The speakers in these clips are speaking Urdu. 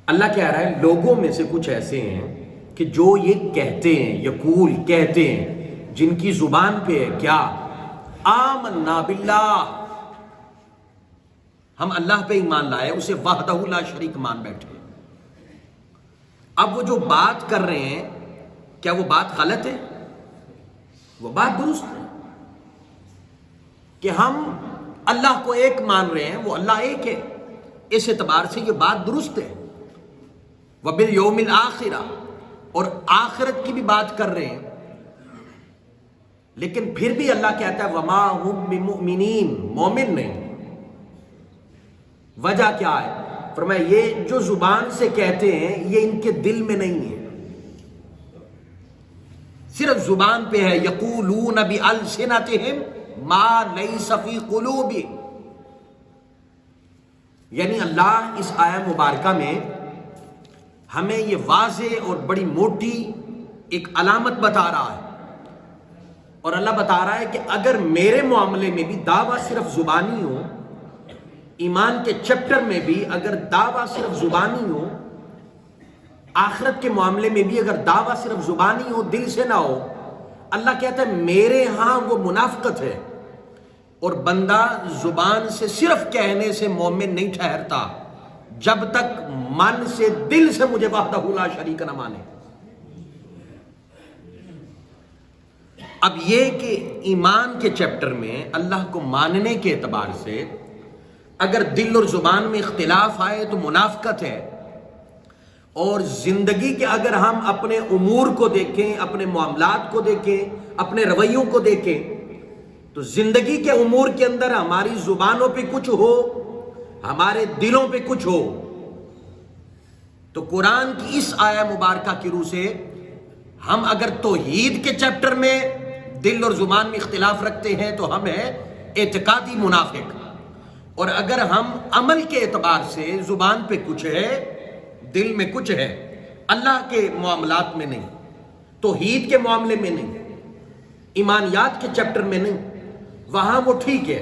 اللہ کہہ رہا ہے لوگوں میں سے کچھ ایسے ہیں کہ جو یہ کہتے ہیں، یقول کہتے ہیں، جن کی زبان پہ ہے کیا؟ آمنا باللہ، ہم اللہ پہ ایمان لائے، اسے وحدہ لا شریک مان بیٹھے۔ اب وہ جو بات کر رہے ہیں کیا وہ بات غلط ہے؟ وہ بات درست ہے کہ ہم اللہ کو ایک مان رہے ہیں، وہ اللہ ایک ہے، اس اعتبار سے یہ بات درست ہے۔ وبالیوم الآخرہ، اور آخرت کی بھی بات کر رہے ہیں، لیکن پھر بھی اللہ کہتا ہے وما ہم بمؤمنین، مومن نہیں۔ وجہ کیا ہے؟ فرمایا یہ جو زبان سے کہتے ہیں یہ ان کے دل میں نہیں ہے، صرف زبان پہ ہے۔ یقولون بألسنتہم ما لیس فی قلوبہم، یعنی اللہ اس آیہ مبارکہ میں ہمیں یہ واضح اور بڑی موٹی ایک علامت بتا رہا ہے، اور اللہ بتا رہا ہے کہ اگر میرے معاملے میں بھی دعویٰ صرف زبانی ہو، ایمان کے چیپٹر میں بھی اگر دعویٰ صرف زبانی ہو، آخرت کے معاملے میں بھی اگر دعویٰ صرف زبانی ہو، دل سے نہ ہو، اللہ کہتا ہے میرے ہاں وہ منافقت ہے۔ اور بندہ زبان سے صرف کہنے سے مومن نہیں ٹھہرتا جب تک من سے، دل سے مجھے وحدہ لا شریک نہ مانے۔ اب یہ کہ ایمان کے چیپٹر میں اللہ کو ماننے کے اعتبار سے اگر دل اور زبان میں اختلاف آئے تو منافقت ہے، اور زندگی کے اگر ہم اپنے امور کو دیکھیں، اپنے معاملات کو دیکھیں، اپنے رویوں کو دیکھیں، تو زندگی کے امور کے اندر ہماری زبانوں پہ کچھ ہو، ہمارے دلوں پہ کچھ ہو، تو قرآن کی اس آیہ مبارکہ کی روح سے ہم اگر توحید کے چیپٹر میں دل اور زبان میں اختلاف رکھتے ہیں تو ہم ہیں اعتقادی منافق، اور اگر ہم عمل کے اعتبار سے زبان پہ کچھ ہے، دل میں کچھ ہے، اللہ کے معاملات میں نہیں، توحید کے معاملے میں نہیں، ایمانیات کے چیپٹر میں نہیں، وہاں وہ ٹھیک ہے،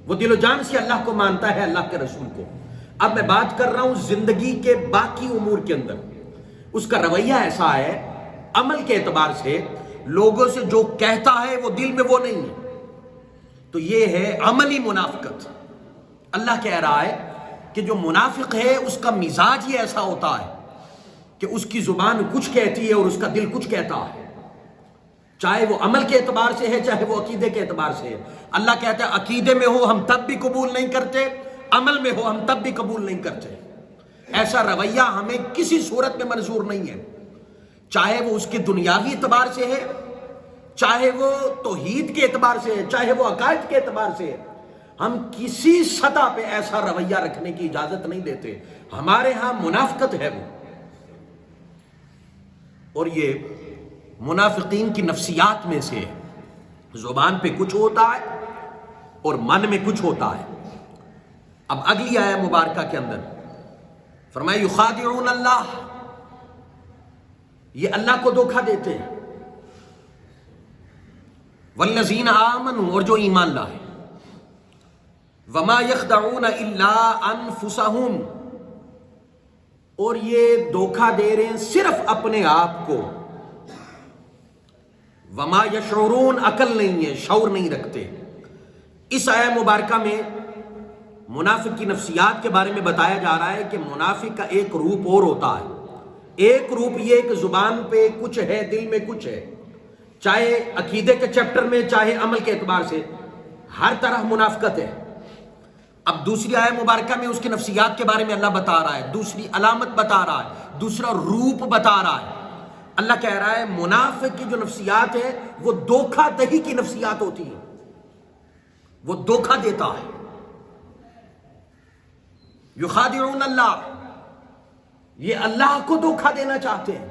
وہ دل و جان سے اللہ کو مانتا ہے، اللہ کے رسول کو۔ اب میں بات کر رہا ہوں زندگی کے باقی امور کے اندر اس کا رویہ ایسا ہے، عمل کے اعتبار سے لوگوں سے جو کہتا ہے وہ دل میں وہ نہیں ہے، تو یہ ہے عملی منافقت۔ اللہ کہہ رہا ہے کہ جو منافق ہے اس کا مزاج یہ ایسا ہوتا ہے کہ اس کی زبان کچھ کہتی ہے اور اس کا دل کچھ کہتا ہے، چاہے وہ عمل کے اعتبار سے ہے چاہے وہ عقیدے کے اعتبار سے ہے۔ اللہ کہتا ہے عقیدے میں ہو ہم تب بھی قبول نہیں کرتے، عمل میں ہو ہم تب بھی قبول نہیں کرتے۔ ایسا رویہ ہمیں کسی صورت میں منظور نہیں ہے، چاہے وہ اس کے دنیاوی اعتبار سے ہے، چاہے وہ توحید کے اعتبار سے ہے، چاہے وہ عقائد کے اعتبار سے ہے۔ ہم کسی سطح پہ ایسا رویہ رکھنے کی اجازت نہیں دیتے، ہمارے ہاں منافقت ہے وہ، اور یہ منافقین کی نفسیات میں سے زبان پہ کچھ ہوتا ہے اور من میں کچھ ہوتا ہے۔ اب اگلی آیہ مبارکہ کے اندر فرمایا یخادعون اللہ، یہ اللہ کو دھوکہ دیتے ہیں، والذین آمنوا، اور جو ایمان لائے، وما یخدعون الا انفسہم، اور یہ دھوکہ دے رہے ہیں صرف اپنے آپ کو، وما یشعرون، عقل نہیں ہے، شعور نہیں رکھتے۔ اس آیہ مبارکہ میں منافق کی نفسیات کے بارے میں بتایا جا رہا ہے کہ منافق کا ایک روپ اور ہوتا ہے، ایک روپ یہ کہ زبان پہ کچھ ہے، دل میں کچھ ہے، چاہے عقیدے کے چیپٹر میں چاہے عمل کے اعتبار سے، ہر طرح منافقت ہے۔ اب دوسری آیہ مبارکہ میں اس کی نفسیات کے بارے میں اللہ بتا رہا ہے، دوسری علامت بتا رہا ہے، دوسرا روپ بتا رہا ہے۔ اللہ کہہ رہا ہے منافق کی جو نفسیات ہے وہ دھوکہ دہی کی نفسیات ہوتی ہیں، وہ دھوکہ دیتا ہے۔ یخادعون اللہ، یہ اللہ کو دھوکہ دینا چاہتے ہیں۔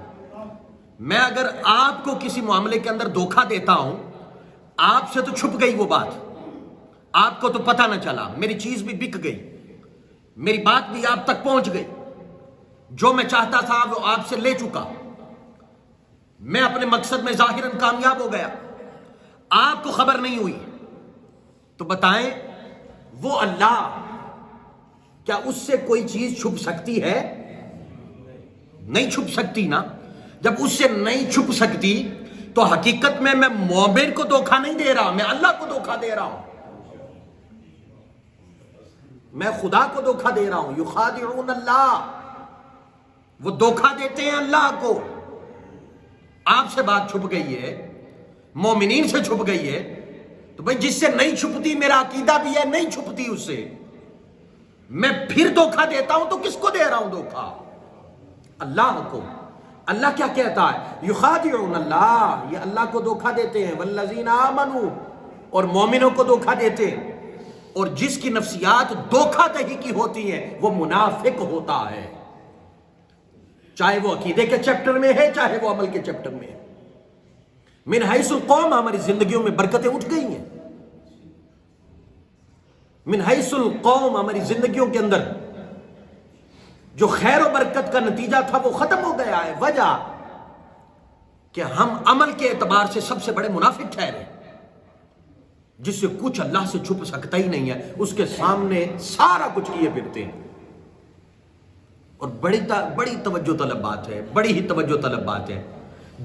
میں اگر آپ کو کسی معاملے کے اندر دھوکہ دیتا ہوں، آپ سے تو چھپ گئی وہ بات، آپ کو تو پتہ نہ چلا، میری چیز بھی بک گئی، میری بات بھی آپ تک پہنچ گئی، جو میں چاہتا تھا وہ آپ سے لے چکا، میں اپنے مقصد میں ظاہراً کامیاب ہو گیا، آپ کو خبر نہیں ہوئی، تو بتائیں وہ اللہ، کیا اس سے کوئی چیز چھپ سکتی ہے؟ نہیں چھپ سکتی نا. جب اس سے نہیں چھپ سکتی تو حقیقت میں مومن کو دھوکہ نہیں دے رہا, میں اللہ کو دھوکہ دے رہا ہوں, میں خدا کو دھوکہ دے رہا ہوں. یخادعون اللہ, وہ دھوکہ دیتے ہیں اللہ کو. آپ سے بات چھپ گئی ہے, مومنین سے چھپ گئی ہے, تو بھئی جس سے نہیں چھپتی, میرا عقیدہ بھی ہے نہیں چھپتی اس سے, میں پھر دھوکہ دیتا ہوں تو کس کو دے رہا ہوں دھوکہ؟ اللہ کو. اللہ کیا کہتا ہے؟ یخادعون اللہ, یہ اللہ کو دھوکہ دیتے ہیں. والذین آمنوا, اور مومنوں کو دھوکہ دیتے ہیں. اور جس کی نفسیات دھوکہ دہی کی ہوتی ہیں وہ منافق ہوتا ہے, چاہے وہ عقیدے کے چیپٹر میں ہے چاہے وہ عمل کے چیپٹر میں ہے. من حیث القوم, ہماری زندگیوں میں برکتیں اٹھ گئی ہیں. من حیث القوم, ہماری زندگیوں کے اندر جو خیر و برکت کا نتیجہ تھا وہ ختم ہو گیا ہے. وجہ کہ ہم عمل کے اعتبار سے سب سے بڑے منافق ٹھہرے, جس سے کچھ اللہ سے چھپ سکتا ہی نہیں ہے, اس کے سامنے سارا کچھ کیے پھرتے ہیں. اور بڑی توجہ طلب بات ہے, بڑی ہی توجہ طلب بات ہے.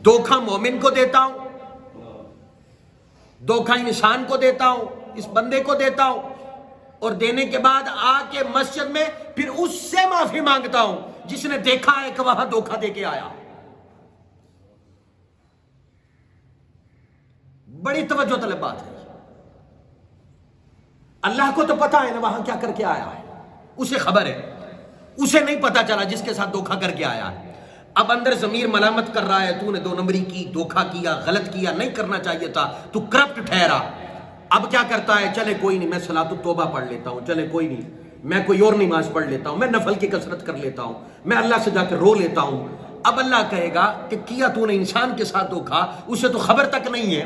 دھوکہ مومن کو دیتا ہوں, دھوکہ انسان کو دیتا ہوں, اس بندے کو دیتا ہوں, اور دینے کے بعد آ کے مسجد میں پھر اس سے معافی مانگتا ہوں جس نے دیکھا ہے کہ وہاں دھوکہ دے کے آیا. بڑی توجہ طلب بات ہے. اللہ کو تو پتا ہے نا وہاں کیا کر کے آیا ہے, اسے خبر ہے. اسے نہیں پتا چلا جس کے ساتھ دھوکہ کر کے آیا ہے. اب اندر ضمیر ملامت کر رہا ہے, تو نے 2 نمبری کی, دھوکہ کیا, غلط کیا, نہیں کرنا چاہیے تھا, تو کرپٹ ٹھہرا. اب کیا کرتا ہے, چلے کوئی نہیں, میں صلاۃ التوبہ پڑھ لیتا ہوں, چلے کوئی نہیں, میں کوئی اور نماز پڑھ لیتا ہوں, میں نفل کی کثرت کر لیتا ہوں, میں اللہ سے جا کے رو لیتا ہوں. اب اللہ کہے گا کہ کیا تو نے انسان کے ساتھ دھوکہ, اسے تو خبر تک نہیں ہے,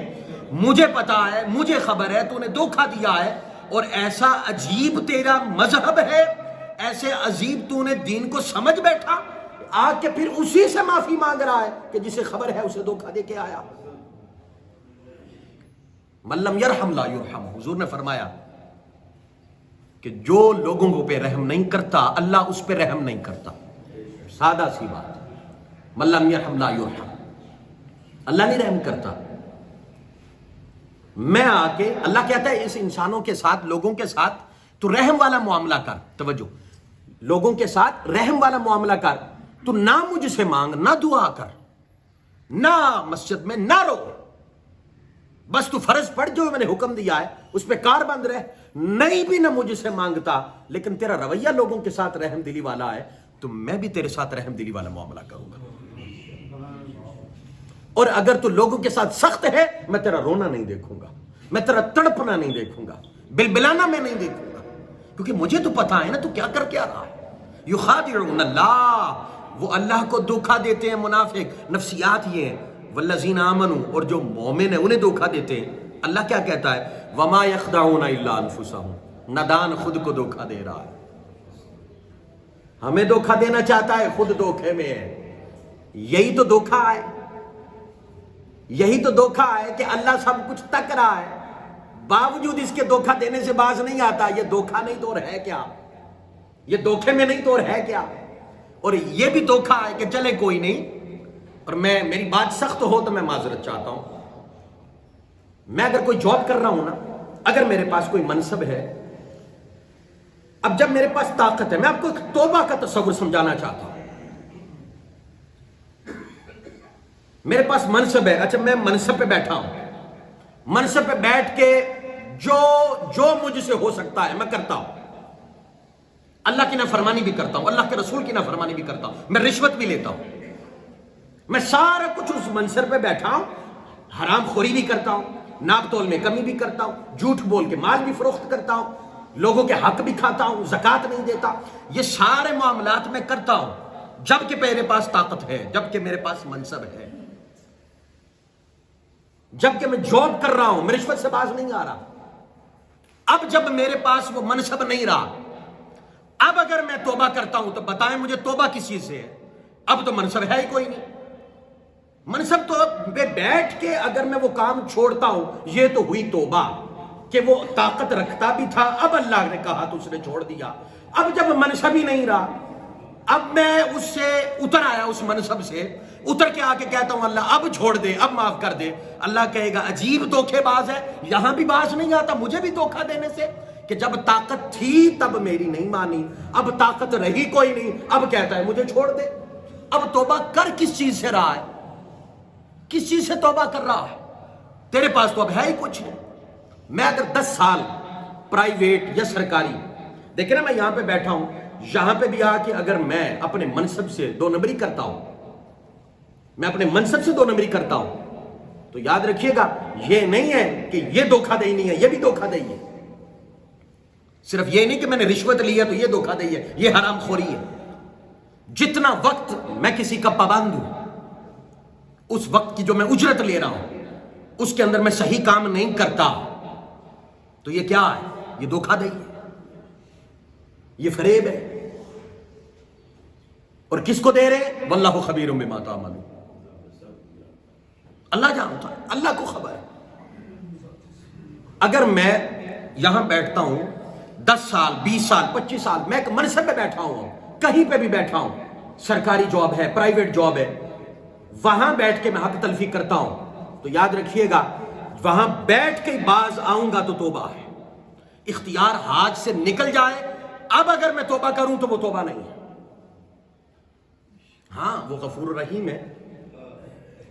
مجھے پتا ہے, مجھے خبر ہے, تو نے دھوکہ دیا ہے. اور ایسا عجیب تیرا مذہب ہے, ایسے عجیب تو نے دین کو سمجھ بیٹھا, آ کے پھر اسی سے معافی مانگ رہا ہے کہ جسے خبر ہے اسے دھوکہ دے کے آیا. من لم یرحم لا یرحم, حضور نے فرمایا کہ جو لوگوں کو پہ رحم نہیں کرتا اللہ اس پہ رحم نہیں کرتا. سادہ سی بات, من لم یرحم لا یرحم, اللہ نہیں رحم کرتا. میں آ کے, اللہ کہتا ہے اس انسانوں کے ساتھ, لوگوں کے ساتھ تو رحم والا معاملہ کر. توجہ, لوگوں کے ساتھ رحم والا معاملہ کر. تو نہ مجھ سے مانگ, نہ دعا کر, نہ مسجد میں نہ رو, بس تو فرض پڑھ جو میں نے حکم دیا ہے اس پہ کار بند رہ. نہیں بھی نہ مجھ سے مانگتا, لیکن تیرا رویہ لوگوں کے ساتھ رحم دلی والا ہے, تو میں بھی تیرے ساتھ رحم دلی والا معاملہ کروں گا. اور اگر تو لوگوں کے ساتھ سخت ہے, میں تیرا رونا نہیں دیکھوں گا, میں تیرا تڑپنا نہیں دیکھوں گا, بلبلانا میں نہیں دیکھوں گا, کیونکہ مجھے تو پتا ہے نا تو کیا کر کے آ رہا ہے. یخادعون اللہ, وہ اللہ کو دھوکہ دیتے ہیں منافق. نفسیات یہ ہیں. والذین آمنوا, اور جو مومن ہیں انہیں دھوکہ دیتے ہیں. اللہ کیا کہتا ہے, وما یخدعون الا انفسہم, نادان خود کو دھوکہ دے رہا ہے. ہمیں دھوکہ دینا چاہتا ہے, خود دھوکے میں ہے. یہی تو دھوکہ ہے, یہی تو دھوکہ ہے کہ اللہ سب کچھ تک رہا ہے, باوجود اس کے دھوکہ دینے سے باز نہیں آتا. یہ دھوکہ نہیں تو اور ہے کیا, یہ دھوکے میں نہیں تو اور ہے کیا. اور یہ بھی دھوکہ ہے کہ چلے کوئی نہیں, اور میری بات سخت ہو تو میں معذرت چاہتا ہوں. میں اگر کوئی جاب کر رہا ہوں نا, اگر میرے پاس کوئی منصب ہے, اب جب میرے پاس طاقت ہے, میں آپ کو ایک توبہ کا تصور سمجھانا چاہتا ہوں. میرے پاس منصب ہے, اچھا میں منصب پہ بیٹھا ہوں, منصب پہ بیٹھ کے جو مجھ سے ہو سکتا ہے میں کرتا ہوں. اللہ کی نافرمانی بھی کرتا ہوں, اللہ کے رسول کی نافرمانی بھی کرتا ہوں, میں رشوت بھی لیتا ہوں, میں سارا کچھ اس منصب پہ بیٹھا ہوں. حرام خوری بھی کرتا ہوں, ناپ تول میں کمی بھی کرتا ہوں, جھوٹ بول کے مال بھی فروخت کرتا ہوں, لوگوں کے حق بھی کھاتا ہوں, زکوٰۃ نہیں دیتا. یہ سارے معاملات میں کرتا ہوں جبکہ میرے پاس طاقت ہے, جبکہ میرے پاس منصب ہے, جبکہ میں جاب کر رہا ہوں, میں رشوت سے باز نہیں آ رہا. اب جب میرے پاس وہ منصب نہیں رہا, اب اگر میں توبہ کرتا ہوں تو بتائیں مجھے توبہ کس چیز سے ہے؟ اب تو منصب ہے ہی کوئی نہیں. منصب تو میں بیٹھ کے اگر میں وہ کام چھوڑتا ہوں, یہ تو ہوئی توبہ کہ وہ طاقت رکھتا بھی تھا, اب اللہ نے کہا تو اس نے چھوڑ دیا. اب جب منصب ہی نہیں رہا, اب میں اس سے اتر آیا، اس منصب سے اتر کے آ کے کہتا ہوں اللہ اب چھوڑ دے، اب معاف کر دے، اللہ کہے گا عجیب دھوکے باز ہے، یہاں بھی باز نہیں آتا مجھے بھی دھوکہ دینے سے، کہ جب طاقت تھی تب میری نہیں مانی، اب طاقت رہی کوئی نہیں، اب کہتا ہے مجھے چھوڑ دے۔ اب توبہ کر کس چیز سے رہا ہے؟ کس چیز سے توبہ کر رہا ہے؟ تیرے پاس تو اب ہے ہی کچھ نہیں۔ میں اگر 10 سال پرائیویٹ یا سرکاری، دیکھیں نا میں یہاں پہ بیٹھا ہوں، یہاں پہ بھی آ کے اگر میں اپنے منصب سے 2 نمبری کرتا ہوں، میں اپنے منصب سے 2 نمبری کرتا ہوں، تو یاد رکھیے گا یہ نہیں ہے کہ یہ دھوکہ دہی نہیں ہے، یہ بھی دھوکہ دہی ہے۔ صرف یہ نہیں کہ میں نے رشوت لی ہے تو یہ دھوکہ دہی ہے، یہ حرام خوری ہے۔ جتنا وقت میں کسی کا پابند ہوں، اس وقت کی جو میں اجرت لے رہا ہوں، اس کے اندر میں صحیح کام نہیں کرتا تو یہ کیا ہے؟ یہ دھوکہ دہی ہے، یہ فریب ہے۔ اور کس کو دے رہے؟ واللہ خبیر بما تعملون، اللہ جانتا ہے، اللہ کو خبر ہے۔ اگر میں یہاں بیٹھتا ہوں 10 سال 20 سال 25 سال، میں ایک منصب پہ بیٹھا ہوں، کہیں پہ بھی بیٹھا ہوں، سرکاری جاب ہے، پرائیویٹ جاب ہے، وہاں بیٹھ کے میں حق تلفی کرتا ہوں، تو یاد رکھیے گا وہاں بیٹھ کے باز آؤں گا تو توبہ ہے۔ اختیار ہاتھ سے نکل جائے اب اگر میں توبہ کروں تو وہ توبہ نہیں ہے۔ ہاں وہ غفور الرحیم ہے،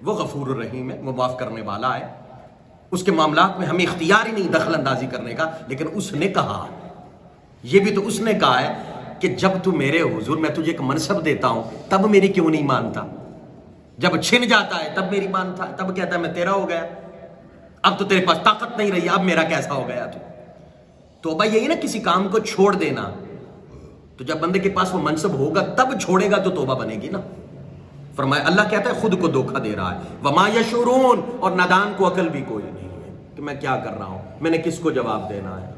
وہ غفور الرحیم ہے، وہ معاف کرنے والا ہے، اس کے معاملات میں ہمیں اختیار ہی نہیں دخل اندازی کرنے کا، لیکن اس نے کہا، یہ بھی تو اس نے کہا ہے کہ جب تو میرے حضور میں تجھے ایک منصب دیتا ہوں تب میری کیوں نہیں مانتا، جب چھن جاتا ہے تب میری مانتا ہے، تب کہتا ہے میں تیرا ہو گیا، اب تو تیرے پاس طاقت نہیں رہی، اب میرا کیسا ہو گیا تو۔ توبہ یہی نا کسی کام کو چھوڑ دینا، تو جب بندے کے پاس وہ منصب ہوگا تب چھوڑے گا تو توبہ بنے گی نا۔ فرمایا اللہ کہتا ہے خود کو دھوکہ دے رہا ہے، وما یشعرون، اور نادان کو عقل بھی کوئی نہیں ہے کہ میں کیا کر رہا ہوں، میں نے کس کو جواب دینا ہے۔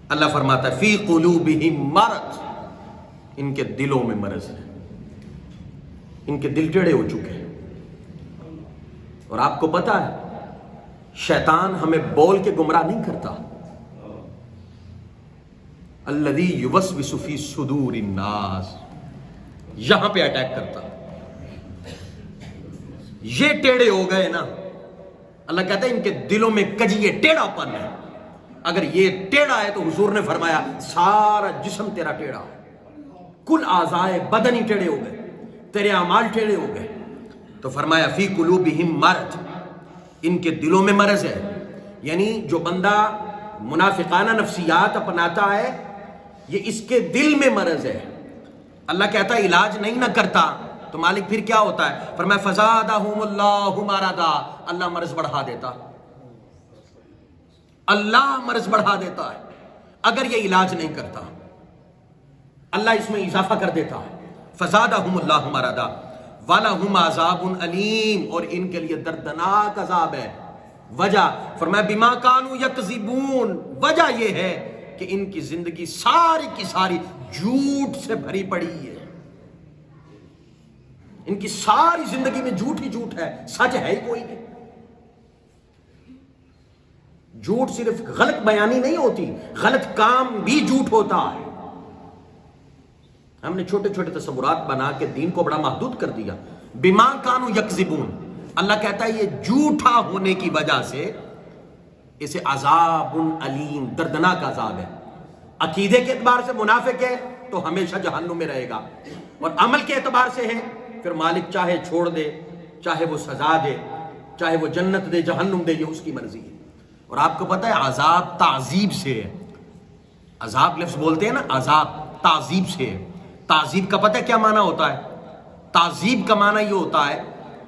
اللہ فرماتا ہے فی قلوبہم مرض، ان کے دلوں میں مرض ہے، ان کے دل ٹیڑے ہو چکے ہیں۔ اور آپ کو پتا ہے شیطان ہمیں بول کے گمراہ نہیں کرتا، الذی یوسوس فی صدور الناس، یہاں پہ اٹیک کرتا۔ یہ ٹیڑے ہو گئے نا، اللہ کہتا ہے ان کے دلوں میں کجی، یہ ٹیڑھا پن ہے، اگر یہ ٹیڑھا ہے تو حضور نے فرمایا سارا جسم تیرا ٹیڑھا ہے، کل اعضائے بدن ہی ٹیڑھے ہو گئے، تیرے اعمال ٹیڑھے ہو گئے۔ تو فرمایا فی قلوبہم مرض، ان کے دلوں میں مرض ہے، یعنی جو بندہ منافقانہ نفسیات اپناتا ہے یہ اس کے دل میں مرض ہے۔ اللہ کہتا ہے علاج نہیں نہ کرتا تو مالک پھر کیا ہوتا ہے؟ فرمایا فزادہم اللہ مرضا، اللہ مرض بڑھا دیتا، اللہ مرض بڑھا دیتا ہے۔ اگر یہ علاج نہیں کرتا اللہ اس میں اضافہ کر دیتا ہے۔ فزادہم اللہ مرضا وَلَهُمْ عَذَابٌ علیم، اور ان کے لیے دردناک عذاب ہے۔ وجہ فرمایا بما کانوا یکذبون، وجہ یہ ہے کہ ان کی زندگی ساری کی ساری جھوٹ سے بھری پڑی ہے، ان کی ساری زندگی میں جھوٹ ہی جھوٹ ہے، سچ ہے ہی کوئی نہیں۔ جھوٹ صرف غلط بیانی نہیں ہوتی، غلط کام بھی جھوٹ ہوتا ہے۔ ہم نے چھوٹے چھوٹے تصورات بنا کے دین کو بڑا محدود کر دیا۔ بما کانوا یکذبون، اللہ کہتا ہے یہ جھوٹا ہونے کی وجہ سے اسے عذاب علیم، دردناک عذاب ہے۔ عقیدے کے اعتبار سے منافق ہے تو ہمیشہ جہنم میں رہے گا، اور عمل کے اعتبار سے ہے پھر مالک چاہے چھوڑ دے، چاہے وہ سزا دے، چاہے وہ جنت دے جہنم دے، یہ اس کی مرضی ہے۔ اور آپ کو پتہ ہے عذاب تعذیب سے ہے، عذاب لفظ بولتے ہیں نا، عذاب تعذیب سے ہے۔ تعذیب کا پتہ ہے کیا معنی ہوتا ہے؟ تعذیب کا معنی یہ ہوتا ہے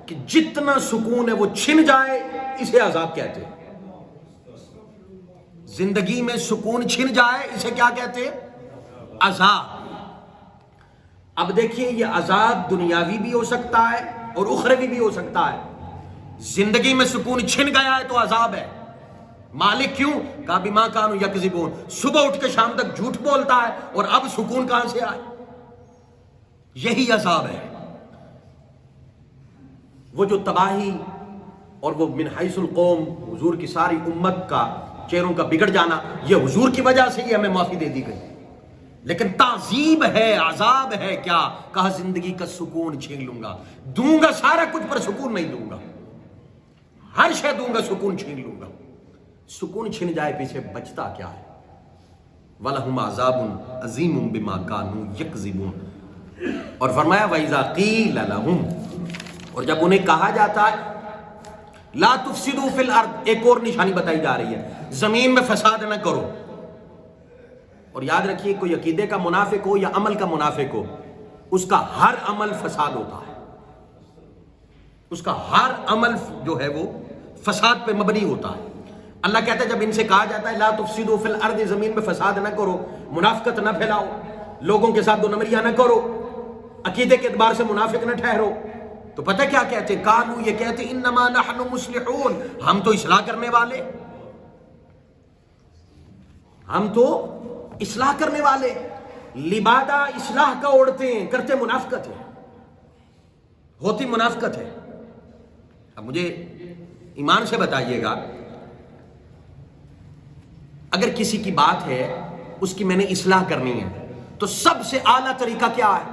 کہ جتنا سکون ہے وہ چھن جائے، اسے عذاب کہتے ہیں۔ زندگی میں سکون چھن جائے اسے کیا کہتے ہیں؟ عذاب۔ اب دیکھیے یہ عذاب دنیاوی بھی ہو سکتا ہے اور اخروی بھی ہو سکتا ہے۔ زندگی میں سکون چھن گیا ہے تو عذاب ہے۔ مالک کیوں؟ کہا بما کانوا یکذبون، صبح اٹھ کے شام تک جھوٹ بولتا ہے اور اب سکون کہاں سے آئے؟ یہی عذاب ہے۔ وہ جو تباہی اور وہ من حیث القوم، حضور کی ساری امت کا چہروں کا بگڑ جانا، یہ حضور کی وجہ سے ہی ہمیں معافی دے دی گئی۔ لیکن تعذیب ہے، عذاب ہے کیا؟ کہا زندگی کا سکون چھین لوں گا، دوں گا سارا کچھ پر سکون نہیں دوں گا، ہر شے دوں گا، سکون چھین لوں گا۔ سکون چھن جائے پیچھے بچتا کیا ہے؟ وَلَهُمْ عَذَابٌ عَظِيمٌ بِمَا كَانُوا يَكْذِبُونَ۔ اور فرمایا وَإِذَا قِيلَ لَهُمْ، اور جب انہیں کہا جاتا ہے لا تفسدوا فی الارض، ایک اور نشانی بتائی جا رہی ہے، زمین میں فساد نہ کرو۔ اور یاد رکھیے کوئی عقیدے کا منافق ہو یا عمل کا منافق ہو، اس کا ہر عمل فساد ہوتا ہے، اس کا ہر عمل جو ہے وہ فساد پہ مبنی ہوتا ہے۔ اللہ کہتا ہے جب ان سے کہا جاتا ہے لا تفسدوا فی الارض، زمین میں فساد نہ کرو، منافقت نہ پھیلاؤ، لوگوں کے ساتھ دو نمبریاں نہ کرو، عقیدے کے اعتبار سے منافق نہ ٹھہرو، تو پتہ کیا کہتے ہیں؟ قالوا، یہ کہتے ہیں انما نحن مصلحون، ہم تو اصلاح کرنے والے، ہم تو اصلاح کرنے والے، لبادہ اصلاح کا اوڑھتے ہیں، کرتے منافقت ہے، ہوتی منافقت ہے۔ اب مجھے ایمان سے بتائیے گا، اگر کسی کی بات ہے اس کی میں نے اصلاح کرنی ہے تو سب سے اعلیٰ طریقہ کیا ہے؟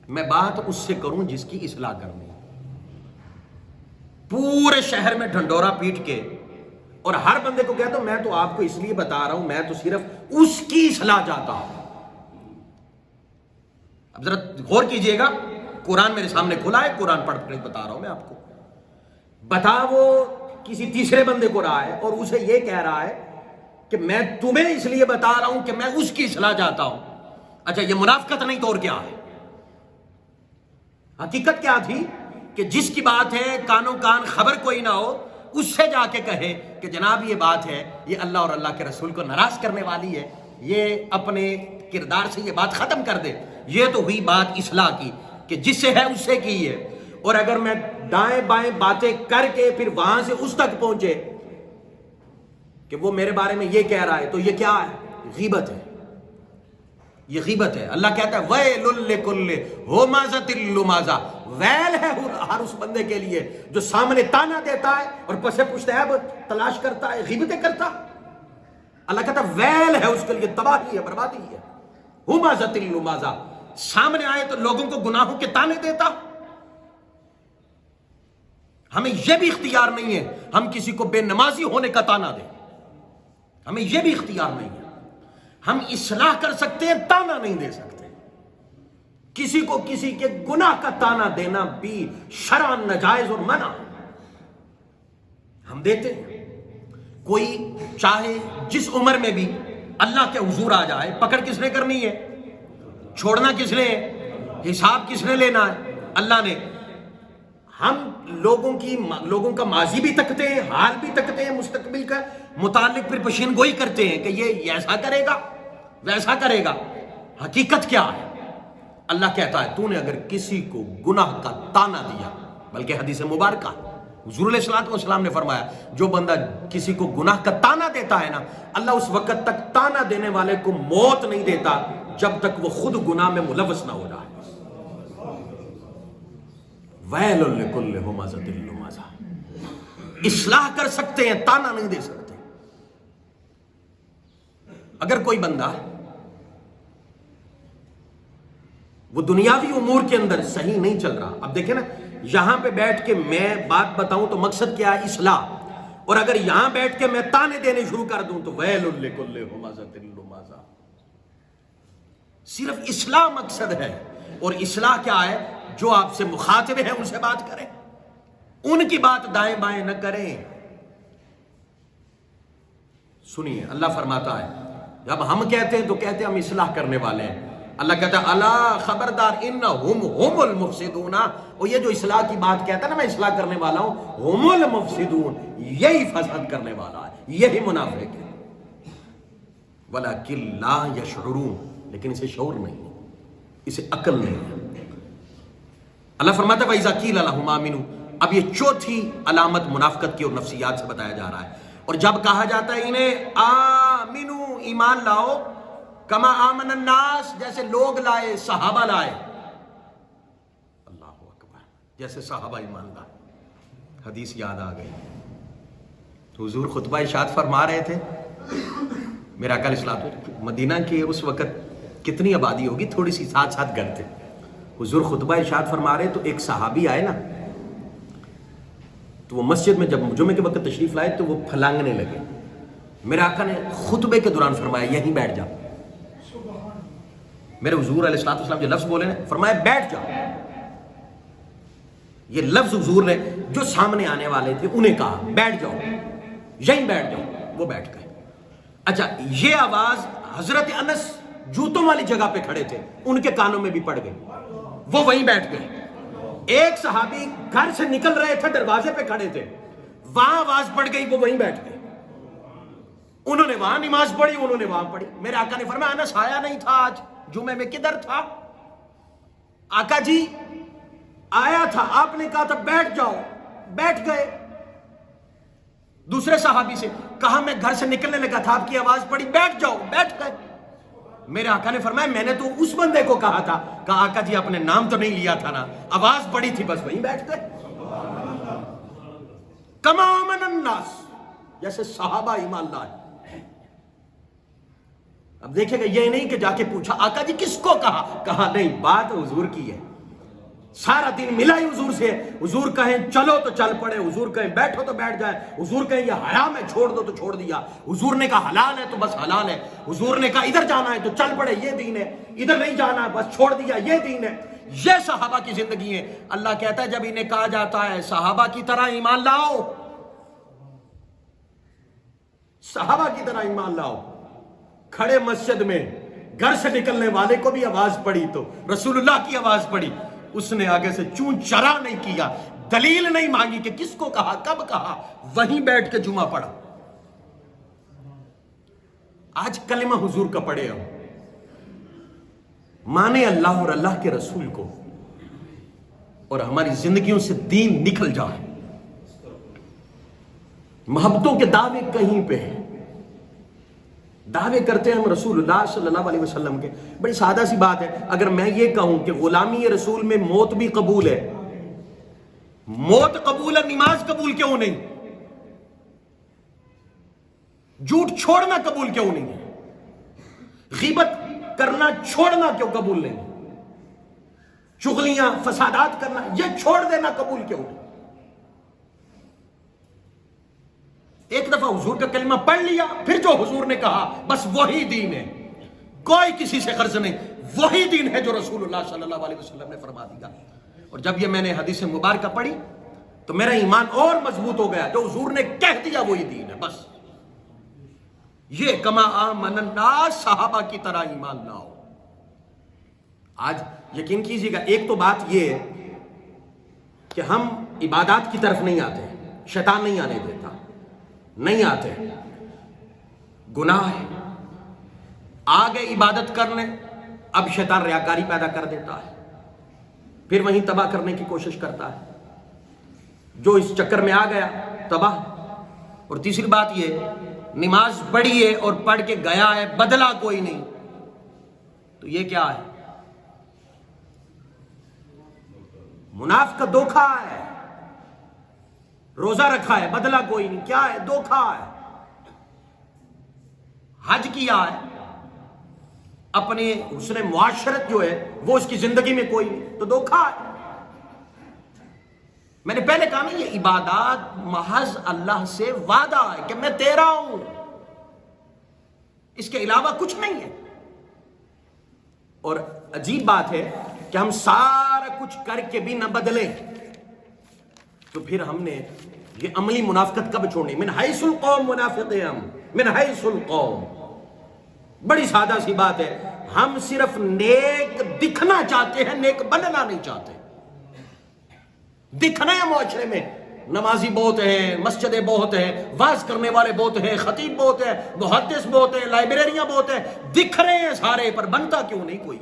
میں بات اس سے کروں جس کی اصلاح کرنی ہے۔ پورے شہر میں ڈھنڈورا پیٹ کے اور ہر بندے کو کہتا ہوں میں تو آپ کو اس لیے بتا رہا ہوں، میں تو صرف اس کی اصلاح چاہتا ہوں۔ اب ذرا غور کیجئے گا، قرآن میرے سامنے کھلا ہے، قرآن پڑھ کر بتا رہا ہوں میں آپ کو۔ بتا وہ کسی تیسرے بندے کو رہا ہے اور اسے یہ کہہ رہا ہے کہ میں تمہیں اس لیے بتا رہا ہوں کہ میں اس کی اصلاح چاہتا ہوں۔ اچھا یہ منافقت نہیں تو اور کیا ہے؟ حقیقت کیا تھی کہ جس کی بات ہے کانوں کان خبر کوئی نہ ہو، اس سے جا کے کہے کہ جناب یہ بات ہے، یہ اللہ اور اللہ کے رسول کو ناراض کرنے والی ہے، یہ اپنے کردار سے یہ بات ختم کر دے۔ یہ تو ہوئی بات اصلاح کی کہ جس سے ہے اس سے کی ہے۔ اور اگر میں دائیں بائیں باتیں کر کے پھر وہاں سے اس تک پہنچے کہ وہ میرے بارے میں یہ کہہ رہا ہے، تو یہ کیا ہے؟ غیبت ہے، یہ غیبت ہے۔ اللہ کہتا ہے وَيْلٌ لِكُلِّ ہُمَزَةٍ لُمَزَةٍ، ویل ہے ہر اس بندے کے لیے جو سامنے تانا دیتا ہے اور پسے پشت عیب تلاش کرتا ہے، غیبتیں کرتا۔ اللہ کہتا ہے ویل ہے اس کے لیے، تباہی ہے، بربادی ہے۔ ہُمَزَةٍ لُمَزَةٍ، سامنے آئے تو لوگوں کو گناہوں کے تانے دیتا۔ ہمیں یہ بھی اختیار نہیں ہے ہم کسی کو بے نمازی ہونے کا تانا دیں، ہمیں یہ بھی اختیار نہیں ہے۔ ہم اصلاح کر سکتے ہیں، تانا نہیں دے سکتے۔ کسی کو کسی کے گناہ کا تانا دینا بھی شرعاً ناجائز اور منع۔ ہم دیتے ہیں، کوئی چاہے جس عمر میں بھی اللہ کے حضور آ جائے، پکڑ کس نے کرنی ہے؟ چھوڑنا کس نے ہے؟ حساب کس نے لینا ہے؟ اللہ نے۔ ہم لوگوں کا ماضی بھی تکتے ہیں، حال بھی تکتے ہیں، مستقبل کا متعلق پھر پیشین گوئی کرتے ہیں کہ یہ ایسا کرے گا ویسا کرے گا۔ حقیقت کیا ہے؟ اللہ کہتا ہے تو نے اگر کسی کو گناہ کا تانا دیا، بلکہ حدیث مبارکہ حضور علیہ الصلوۃ والسلام نے فرمایا جو بندہ کسی کو گناہ کا تانا دیتا ہے نا، اللہ اس وقت تک تانا دینے والے کو موت نہیں دیتا جب تک وہ خود گناہ میں ملوث نہ ہو جائے۔ ویل لکل ہمزۃ لمزہ، اصلاح کر سکتے ہیں، تانا نہیں دے سکتے۔ اگر کوئی بندہ وہ دنیاوی امور کے اندر صحیح نہیں چل رہا، اب دیکھیں نا یہاں پہ بیٹھ کے میں بات بتاؤں تو مقصد کیا ہے؟ اصلاح۔ اور اگر یہاں بیٹھ کے میں تانے دینے شروع کر دوں تو ویل لکل ہمزۃ لمزہ، صرف اصلاح مقصد ہے۔ اور اصلاح کیا ہے؟ جو آپ سے مخاطب ہیں ان سے بات کریں، ان کی بات دائیں بائیں نہ کریں۔ سنیے اللہ فرماتا ہے جب ہم کہتے ہیں تو کہتے ہیں ہم اصلاح کرنے والے ہیں۔ اللہ کہتا ہے الا خبردار انہم هم المفسدون، اور یہ جو اصلاح کی بات کہتا ہے نا میں اصلاح کرنے والا ہوں، هم المفسدون، یہی فساد کرنے والا ہے، یہی منافق ہے۔ ولکن لا یشعرون، لیکن اسے شعور نہیں ہے، اسے عقل نہیں ہے۔ اللہ فرماتا ہے وَإِذَا قِيلَ لَهُمْ آمِنُوا، اب یہ چوتھی علامت منافقت کی اور نفسیات سے بتایا جا رہا ہے۔ اور جب کہا جاتا ہے انہیں آمنو، ایمان لاؤ، کما آمن الناس، جیسے لوگ لائے، صحابہ لائے، اللہ اکبر، جیسے صحابہ ایمان لائے۔ حدیث یاد آ گئی، تو حضور خطبہ ارشاد فرما رہے تھے میرا آقا علیہ السلام مدینہ کے اس وقت کتنی آبادی ہوگی، تھوڑی سی ساتھ ساتھ گھر تھے. حضور خطبہ ارشاد فرما رہے تو ایک صحابی آئے نا، تو وہ مسجد میں جب جمعے کے وقت تشریف لائے تو وہ پھلانگنے لگے. میرے آقا نے خطبے کے دوران فرمایا یہیں بیٹھ جاؤ. میرے حضور علیہ السلام جو لفظ بولے نا، فرمایا بیٹھ جاؤ. یہ لفظ حضور نے جو سامنے آنے والے تھے انہیں کہا بیٹھ جاؤ، یہیں بیٹھ جاؤ. وہ بیٹھ گئے. اچھا، یہ آواز حضرت انس جوتوں والی جگہ پہ کھڑے تھے، ان کے کانوں میں بھی پڑ گئی، وہ وہیں بیٹھ گئے. ایک صحابی گھر سے نکل رہے تھے، دروازے پہ کھڑے تھے، وہاں آواز پڑ گئی، وہ وہیں بیٹھ گئے. انہوں نے وہاں نماز پڑھی، انہوں نے وہاں پڑھی. میرے آقا نے فرمایا انس آیا نہیں تھا آج جمعے میں، کدھر تھا؟ آقا جی آیا تھا، آپ نے کہا تھا بیٹھ جاؤ، بیٹھ گئے. دوسرے صحابی سے کہا میں گھر سے نکلنے لگا تھا، آپ کی آواز پڑی، بیٹھ جاؤ، بیٹھ گئے. میرے آقا نے فرمایا میں نے تو اس بندے کو کہا تھا. کہا آقا جی آپ نے نام تو نہیں لیا تھا نا، آواز پڑی تھی، بس وہیں بیٹھ گئے. کما آمن الناس، جیسے صحابہ ایمان لائے. اب دیکھیں گا یہ نہیں کہ جا کے پوچھا آقا جی کس کو کہا، کہا نہیں، بات حضور کی ہے. سارا دن ملا ہی حضور سے. حضور کہیں چلو تو چل پڑے، حضور کہیں بیٹھو تو بیٹھ جائے، حضور کہیں یہ حرام ہے چھوڑ دو تو چھوڑ دیا، حضور نے کہا حلال ہے تو بس حلال ہے، حضور نے کہا ادھر جانا ہے تو چل پڑے، یہ دین ہے، ادھر نہیں جانا ہے بس چھوڑ دیا، یہ دین ہے. یہ صحابہ کی زندگی ہے. اللہ کہتا ہے جب انہیں کہا جاتا ہے صحابہ کی طرح ایمان لاؤ، صحابہ کی طرح ایمان لاؤ، کھڑے مسجد میں گھر سے نکلنے والے کو بھی آواز پڑی تو رسول اللہ کی آواز پڑی، اس نے آگے سے چون چرا نہیں کیا، دلیل نہیں مانگی کہ کس کو کہا، کب کہا، وہیں بیٹھ کے جمعہ پڑھا. آج کلمہ حضور کا پڑھے ہم، مانے اللہ اور اللہ کے رسول کو، اور ہماری زندگیوں سے دین نکل جائے. محبتوں کے دعوے کہیں پہ ہیں، دعوے کرتے ہیں ہم رسول اللہ صلی اللہ علیہ وسلم کے. بڑی سادہ سی بات ہے، اگر میں یہ کہوں کہ غلامی رسول میں موت بھی قبول ہے، موت قبول ہے، نماز قبول کیوں نہیں؟ جھوٹ چھوڑنا قبول کیوں نہیں ہے؟ غیبت کرنا چھوڑنا کیوں قبول نہیں؟ چغلیاں فسادات کرنا یہ چھوڑ دینا قبول کیوں نہیں؟ ایک دفعہ حضور کا کلمہ پڑھ لیا، پھر جو حضور نے کہا بس وہی دین ہے، کوئی کسی سے غرض نہیں، وہی دین ہے جو رسول اللہ صلی اللہ علیہ وسلم نے فرما دیا. اور جب یہ میں نے حدیث مبارکہ پڑھی تو میرا ایمان اور مضبوط ہو گیا، جو حضور نے کہہ دیا وہی دین ہے. بس یہ کما آمن الناس، صحابہ کی طرح ایمان لاؤ. آج یقین کیجیے گا، ایک تو بات یہ ہے کہ ہم عبادات کی طرف نہیں آتے، شیطان نہیں آنے دیتا، نہیں آتے، گناہ ہے. آگے عبادت کرنے، اب شیطان ریاکاری پیدا کر دیتا ہے، پھر وہیں تباہ کرنے کی کوشش کرتا ہے. جو اس چکر میں آ گیا تباہ. اور تیسری بات یہ، نماز پڑھی ہے اور پڑھ کے گیا ہے، بدلہ کوئی نہیں، تو یہ کیا ہے؟ منافق کا دھوکہ ہے. روزہ رکھا ہے، بدلہ کوئی نہیں، کیا ہے؟ دھوکہ ہے. حج کیا ہے، اپنے حسن معاشرت جو ہے وہ اس کی زندگی میں کوئی نہیں، تو دھوکہ ہے. میں نے پہلے کہا نا، یہ عبادات محض اللہ سے وعدہ ہے کہ میں تیرا ہوں، اس کے علاوہ کچھ نہیں ہے. اور عجیب بات ہے کہ ہم سارا کچھ کر کے بھی نہ بدلیں، تو پھر ہم نے یہ عملی منافقت کب چھوڑنی؟ من حیث القوم منافق ہیں ہم، من حیث القوم. بڑی سادہ سی بات ہے، ہم صرف نیک دکھنا چاہتے ہیں، نیک بننا نہیں چاہتے. دکھنا ہے معاشرے میں، نمازی بہت ہیں، مسجدیں بہت ہیں، واعظ کرنے والے بہت ہیں، خطیب بہت ہیں، محدث بہت ہیں، لائبریریاں بہت ہیں، دکھ رہے ہیں سارے، پر بنتا کیوں نہیں کوئی؟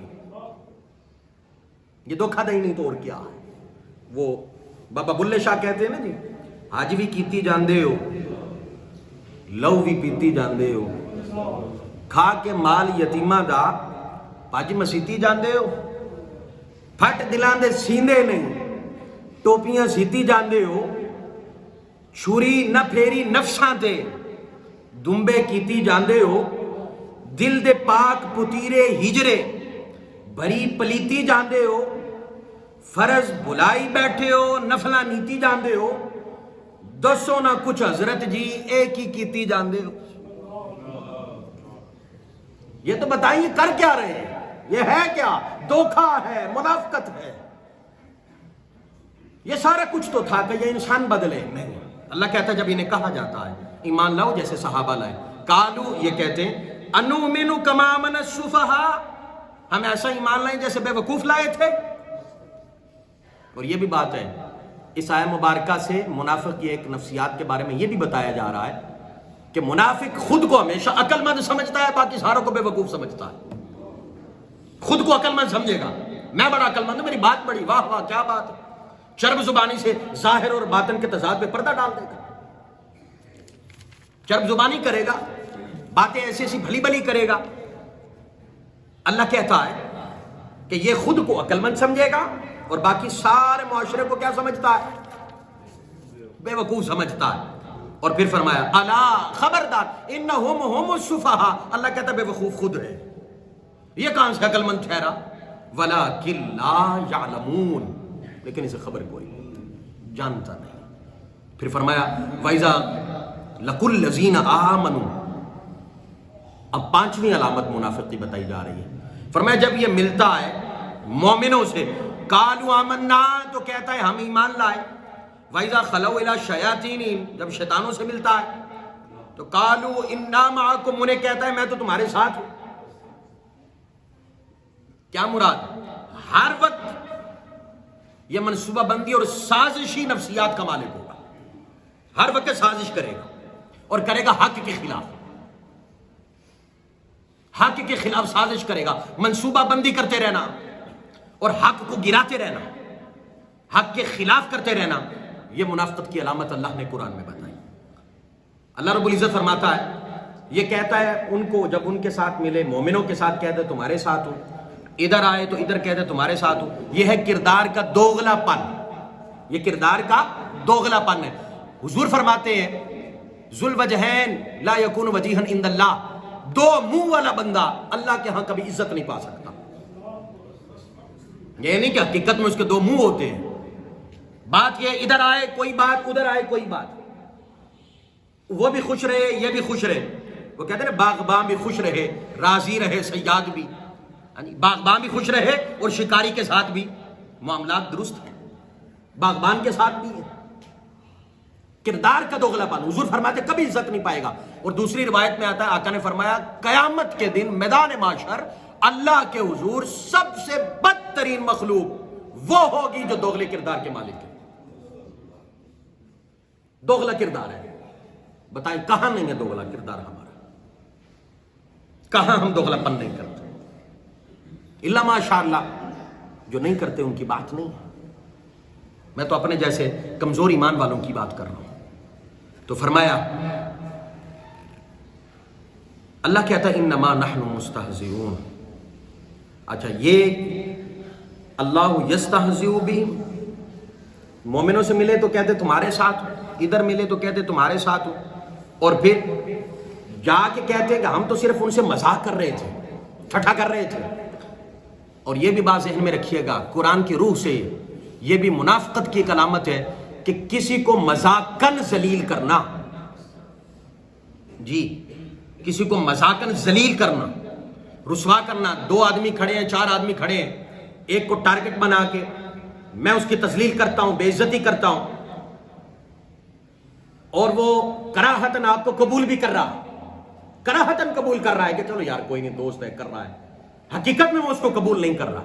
یہ دھوکہ دہی نہیں تو اور کیا ہے؟ وہ بابا بلے شاہ کہتے ہیں نا جی، حج بھی کیتی جاندے ہو، لو بھی پیتی جاندے ہو، کھا کے مال یتیماں دا پج مسیتی جاندے ہو، پھٹ دلاں دے سیندے نہیں، ٹوپیاں سیتی جاندے ہو، چھری نہ پھیری نفساں تے دمبے کیتی جاندے ہو، دل دے پاک پتیرے ہجرے بری پلیتی جاندے ہو، فرض بلائی بیٹھے ہو، نفلہ نیتی جاندے ہو، دسو نہ کچھ حضرت جی ایک ہی کیتی جاندے ہو۔ یہ تو بتائیے کر کیا رہے ہیں؟ یہ ہے کیا؟ دھوکہ ہے، منافقت ہے۔ یہ سارا کچھ تو تھا کہ یہ انسان بدلے، نہیں۔ اللہ کہتا ہے جب انہیں کہا جاتا ہے ایمان لاؤ جیسے صحابہ لائے، قالو یہ کہتے ہیں انؤمن کما آمن السفہاء، ہم ایسا ایمان لائیں جیسے بے وقوف لائے تھے۔ اور یہ بھی بات ہے اس آیہ مبارکہ سے منافق یہ ایک نفسیات کے بارے میں یہ بھی بتایا جا رہا ہے کہ منافق خود کو ہمیشہ عقل مند سمجھتا ہے، باقی ساروں کو بے وقوف سمجھتا ہے۔ خود کو عقل مند سمجھے گا، میں بڑا عقل مند ہوں، میری بات بڑی، واہ واہ کیا بات ہے، چرب زبانی سے ظاہر اور باطن کے تضاد پہ پردہ ڈال دے گا، چرب زبانی کرے گا، باتیں ایسی ایسی بھلی بھلی کرے گا۔ اللہ کہتا ہے کہ یہ خود کو عقل مند سمجھے گا اور باقی سارے معاشرے کو کیا سمجھتا ہے؟ بے وقوف سمجھتا ہے۔ اور پھر فرمایا الا خبردار انہم هم السفہاء، اللہ کہتا ہے بے وقوف خود ہے، یہ کہاں سے عقل مند ٹھہرا؟ ولکن لا یعلمون، لیکن اسے خبر کوئی نہیں، جانتا نہیں۔ پھر فرمایا وَإِذَا لَقُوا الَّذِينَ آمَنُوا، اب پانچویں علامت منافق کی بتائی جا رہی ہے۔ فرمایا جب یہ ملتا ہے مومنوں سے، قالوا آمنا، تو کہتا ہے ہم ایمان لائے، وَإِذَا خَلَوْا إِلَىٰ شَيَاطِينِهِمْ، جب شیطانوں سے ملتا ہے تو قالوا إِنَّا مَعَكُمْ، انہیں کہتا ہے میں تو تمہارے ساتھ ہوں۔ کیا مراد؟ ہر وقت یہ منصوبہ بندی اور سازشی نفسیات کا مالک ہوگا، ہر وقت سازش کرے گا اور کرے گا حق کے خلاف، حق کے خلاف سازش کرے گا، منصوبہ بندی کرتے رہنا اور حق کو گراتے رہنا، حق کے خلاف کرتے رہنا، یہ منافقت کی علامت اللہ نے قرآن میں بتائی۔ اللہ رب العزت فرماتا ہے یہ کہتا ہے ان کو جب ان کے ساتھ ملے، مومنوں کے ساتھ کہتے تمہارے ساتھ ہوں، ادھر آئے تو ادھر کہتے تمہارے ساتھ ہوں۔ یہ ہے کردار کا دوغلا پن، یہ کردار کا دوغلا پن ہے۔ حضور فرماتے ہیں ذو الوجہین لا یکون وجیہا عند اللہ، دو منہ والا بندہ اللہ کے ہاں کبھی عزت نہیں پا سکتا۔ یہ نہیں کہ حقیقت میں اس کے دو منہ ہوتے ہیں، بات یہ ادھر آئے کوئی بات، ادھر آئے کوئی بات، وہ بھی خوش رہے یہ بھی خوش رہے۔ وہ کہتے ہیں باغباں بھی خوش رہے راضی رہے صیاد بھی، باغباں بھی خوش رہے اور شکاری کے ساتھ بھی معاملات درست ہیں، باغبان کے ساتھ بھی ہے۔ کردار کا دوغلا پن، حضور فرماتے کبھی عزت نہیں پائے گا۔ اور دوسری روایت میں آتا ہے آقا نے فرمایا قیامت کے دن میدان معاشر اللہ کے حضور سب سے بدترین مخلوق وہ ہوگی جو دوغلے کردار کے مالک ہے، دوغلا کردار ہے۔ بتائیں کہاں نہیں ہے دوغلا کردار ہمارا؟ کہاں ہم دوغلا پن نہیں کرتے؟ اللہ ماشاء اللہ جو نہیں کرتے ان کی بات نہیں ہے، میں تو اپنے جیسے کمزور ایمان والوں کی بات کر رہا ہوں۔ تو فرمایا اللہ کہتا ہے انما نحن مستہزئون، اچھا یہ اللہ یستہزئ بہم، مومنوں سے ملے تو کہتے تمہارے ساتھ ہو، ادھر ملے تو کہتے تمہارے ساتھ ہو، اور پھر جا کے کہتے کہ ہم تو صرف ان سے مذاق کر رہے تھے، ٹھٹھا کر رہے تھے۔ اور یہ بھی بات ذہن میں رکھیے گا قرآن کی روح سے یہ بھی منافقت کی ایک علامت ہے کہ کسی کو مذاقاً ذلیل کرنا، جی کسی کو مذاقاً ذلیل کرنا، رسوا کرنا۔ دو آدمی کھڑے ہیں، چار آدمی کھڑے ہیں، ایک کو ٹارگٹ بنا کے میں اس کی تذلیل کرتا ہوں، بے عزتی کرتا ہوں، اور وہ کراہتاً آپ کو قبول بھی کر رہا، کراہتاً قبول کر رہا ہے کہ چلو یار کوئی نہیں دوست ہے کر رہا ہے، حقیقت میں وہ اس کو قبول نہیں کر رہا۔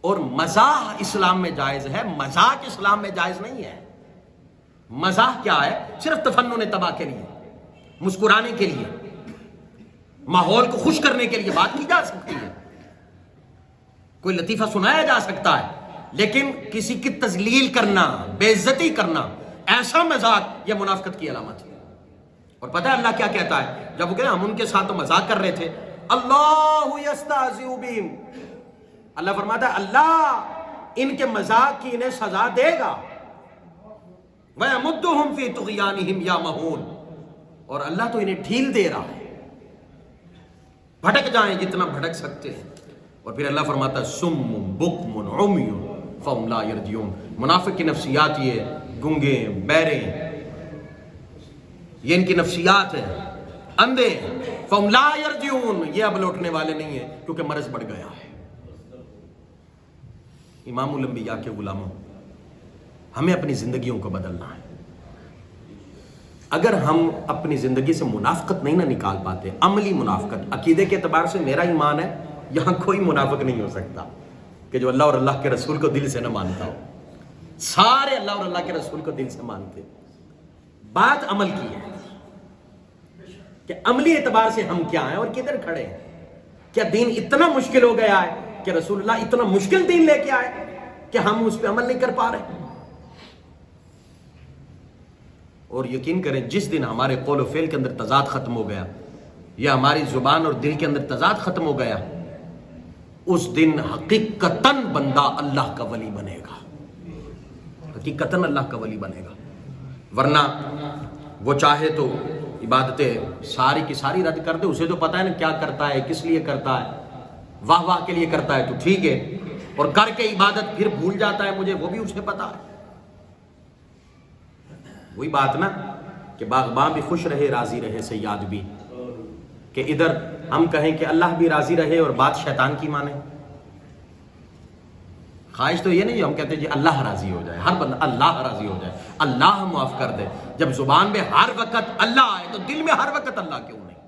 اور مزاح اسلام میں جائز ہے، مذاق اسلام میں جائز نہیں ہے۔ مزاح کیا ہے؟ صرف تفنن تباہ کے لیے، مسکرانے کے لیے، ماحول کو خوش کرنے کے لیے بات کی جا سکتی ہے، کوئی لطیفہ سنایا جا سکتا ہے، لیکن کسی کی تذلیل کرنا، بے عزتی کرنا، ایسا مذاق یہ منافقت کی علامت ہے۔ اور پتہ ہے اللہ کیا کہتا ہے جب وہ کہتے ہیں ہم ان کے ساتھ تو مذاق کر رہے تھے، اللہ یستہزئ بہم، اللہ فرماتا ہے اللہ ان کے مذاق کی انہیں سزا دے گا، وَيَمُدُّهُمْ فِي طُغْيَانِهِمْ يَعْمَهُونَ، اور اللہ تو انہیں ڈھیل دے رہا ہے، بھٹک جائیں جتنا بھٹک سکتے ہیں. اور پھر اللہ فرماتا ہے سم بکم عمی فہم لا یرجعون. منافق کی نفسیات یہ گنگے بہرے، یہ ان کی نفسیات ہے، اندھے. فہم لا یرجعون، یہ اب لوٹنے والے نہیں ہیں کیونکہ مرض بڑھ گیا ہے. امام الانبیاء کے غلاموں، ہمیں اپنی زندگیوں کو بدلنا ہے. اگر ہم اپنی زندگی سے منافقت نہیں نہ نکال پاتے، عملی منافقت، عقیدے کے اعتبار سے میرا ایمان ہے یہاں کوئی منافق نہیں ہو سکتا کہ جو اللہ اور اللہ کے رسول کو دل سے نہ مانتا ہو. سارے اللہ اور اللہ کے رسول کو دل سے مانتے. بات عمل کی ہے کہ عملی اعتبار سے ہم کیا ہیں اور کدھر کھڑے ہیں. کیا دین اتنا مشکل ہو گیا ہے کہ رسول اللہ اتنا مشکل دین لے کے آئے کہ ہم اس پہ عمل نہیں کر پا رہے؟ اور یقین کریں جس دن ہمارے قول و فعل کے اندر تضاد ختم ہو گیا یا ہماری زبان اور دل کے اندر تضاد ختم ہو گیا، اس دن حقیقتاً بندہ اللہ کا ولی بنے گا. حقیقتاً اللہ کا ولی بنے گا. ورنہ وہ چاہے تو عبادتیں ساری کی ساری رد کر دے، اسے تو پتہ ہے نا کیا کرتا ہے، کس لیے کرتا ہے. واہ واہ کے لیے کرتا ہے تو ٹھیک ہے، اور کر کے عبادت پھر بھول جاتا ہے مجھے، وہ بھی اسے پتا ہے. وہی بات نا کہ باغباں بھی خوش رہے راضی رہے صیاد بھی، کہ ادھر ہم کہیں کہ اللہ بھی راضی رہے اور بات شیطان کی مانے. خواہش تو یہ نہیں جو ہم کہتے ہیں جی اللہ راضی ہو جائے، ہر بندہ اللہ راضی ہو جائے، اللہ معاف کر دے. جب زبان میں ہر وقت اللہ آئے تو دل میں ہر وقت اللہ کیوں نہیں،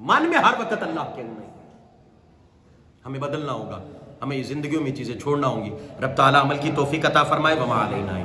من میں ہر وقت اللہ کیوں نہیں؟ ہمیں بدلنا ہوگا، ہمیں یہ زندگیوں میں چیزیں چھوڑنا ہوں گی. رب تعالیٰ عمل کی توفیق عطا فرمائے. وما علینا